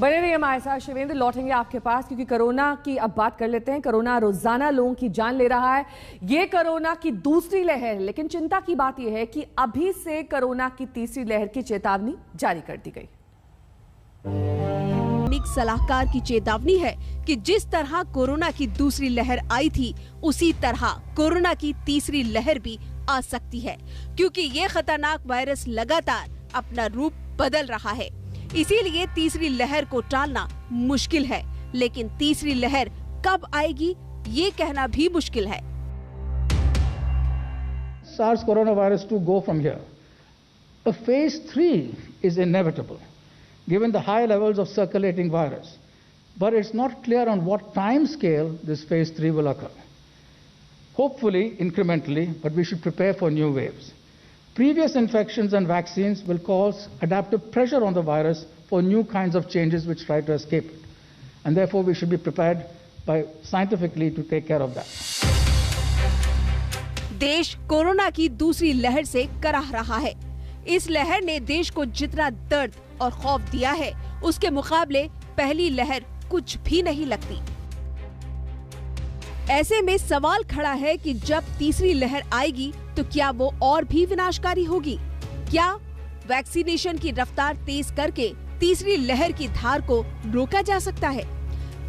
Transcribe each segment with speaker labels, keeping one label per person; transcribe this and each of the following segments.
Speaker 1: बने रहिए हमारे साथ। शिवेंद्र, लौटेंगे आपके पास क्योंकि कोरोना की अब बात कर लेते हैं। कोरोना रोजाना लोगों की जान ले रहा है। ये कोरोना की दूसरी लहर है, लेकिन चिंता की बात यह है कि अभी से कोरोना की तीसरी लहर की चेतावनी जारी कर दी गई।
Speaker 2: सलाहकार की चेतावनी है कि जिस तरह कोरोना की दूसरी लहर आई थी, उसी तरह कोरोना की तीसरी लहर भी आ सकती है, क्योंकि ये खतरनाक वायरस लगातार अपना रूप बदल रहा है। इसीलिए तीसरी लहर को टालना मुश्किल है, लेकिन तीसरी लहर कब आएगी ये कहना भी मुश्किल है।
Speaker 3: SARS coronavirus to go from here. A phase 3 is inevitable, given the high levels of circulating virus. But it's not clear on what time scale this phase 3 will occur. Hopefully, incrementally, but we should prepare for new waves. Previous infections and vaccines will cause adaptive pressure on the virus for new kinds of changes which try to escape it. And therefore, we should be prepared by scientifically to take care of that.
Speaker 2: देश corona की दूसरी लहर से कराह रहा है। इस लहर ने देश को जितना दर्द और खौफ दिया है, उसके मुकाबले पहली लहर कुछ भी नहीं लगती। ऐसे में सवाल खड़ा है कि जब तीसरी लहर आएगी तो क्या वो और भी विनाशकारी होगी? क्या वैक्सीनेशन की रफ्तार तेज करके तीसरी लहर की धार को रोका जा सकता है?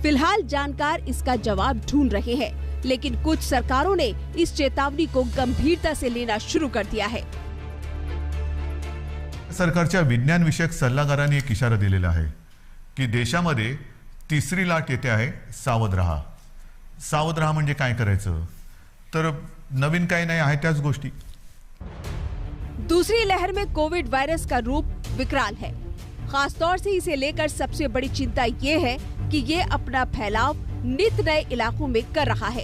Speaker 2: फिलहाल जानकार इसका जवाब ढूंढ रहे हैं, लेकिन कुछ सरकारों ने इस चेतावनी को गंभीरता से लेना शुरू कर दिया है।
Speaker 4: सरकारच्या विज्ञान विषयक सल्लागारांनी एक इशारा दिलेला आहे की देशामध्ये तिसरी लाट येते आहे, सावध रहा। सावध रहा म्हणजे काय करायचं? तर नवीन काही नाही आहे त्याच गोष्टी।
Speaker 2: दूसरी लहर में कोविड वायरस का रूप विकराल है। खासतौर से इसे लेकर सबसे बड़ी चिंता ये है कि ये अपना फैलाव नित नए इलाकों में कर रहा है।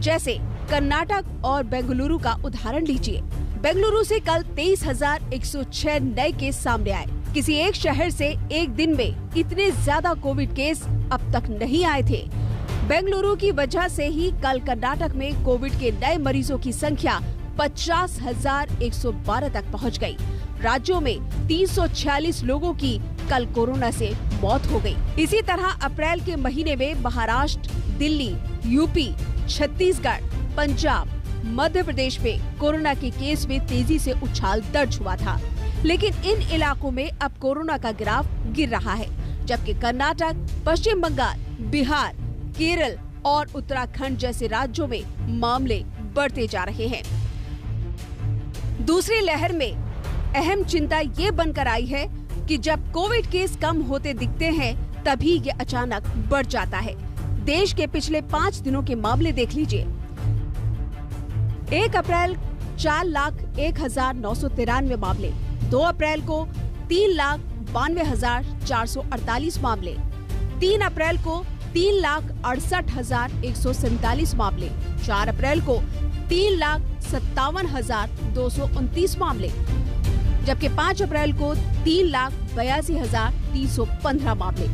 Speaker 2: जैसे कर्नाटक और बेंगलुरु का उदाहरण लीजिए। बेंगलुरु से कल 23,106 नए केस सामने आए। किसी एक शहर से एक दिन में इतने ज्यादा कोविड केस अब तक नहीं आए थे। बेंगलुरु की वजह से ही कल कर्नाटक में कोविड के नए मरीजों की संख्या 50,112 तक पहुंच गई। राज्यों में 346 लोगों की कल कोरोना से मौत हो गई। इसी तरह अप्रैल के महीने में महाराष्ट्र, दिल्ली, यूपी, छत्तीसगढ़, पंजाब, मध्य प्रदेश में कोरोना के केस में तेजी से उछाल दर्ज हुआ था। लेकिन इन इलाकों में अब कोरोना का ग्राफ गिर रहा है, जबकि कर्नाटक, पश्चिम बंगाल, बिहार, केरल और उत्तराखंड जैसे राज्यों में मामले बढ़ते जा रहे हैं। दूसरी लहर में अहम चिंता ये बनकर आई है कि जब कोविड केस कम होते दिखते हैं, तभी ये अचानक बढ़ जाता है। देश के पिछले 5 दिनों के मामले देख लीजिए। 1 अप्रैल 4,01,993 मामले, 2 अप्रैल को 3,92,448 मामले, 3 अप्रैल को 3,68,147 मामले, 4 अप्रैल को 3,57,229 मामले, जबकि 5 अप्रैल को 3,82,315 मामले।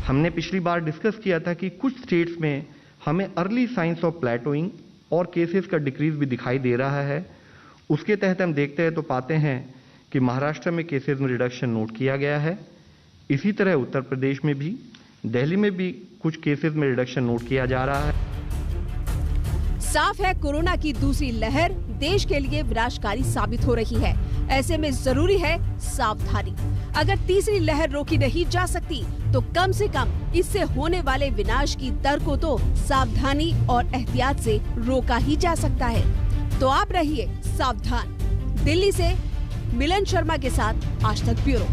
Speaker 5: हमने पिछली बार डिस्कस किया था कि कुछ स्टेट्स में हमें अर्ली साइंस ऑफ प्लेटोइंग और केसेस का डिक्रीज भी दिखाई दे रहा है। उसके तहत हम देखते हैं तो पाते हैं कि महाराष्ट्र में केसेस में रिडक्शन नोट किया गया है। इसी तरह उत्तर प्रदेश में भी, दिल्ली में भी कुछ केसेस में रिडक्शन नोट किया जा रहा है।
Speaker 2: साफ है, कोरोना की दूसरी लहर देश के लिए विनाशकारी साबित हो रही है। ऐसे में जरूरी है सावधानी। अगर तीसरी लहर रोकी नहीं जा सकती, तो कम से कम इससे होने वाले विनाश की दर को तो सावधानी और एहतियात से रोका ही जा सकता है। तो आप रहिए सावधान। दिल्ली से मिलन शर्मा के साथ आज तक ब्यूरो।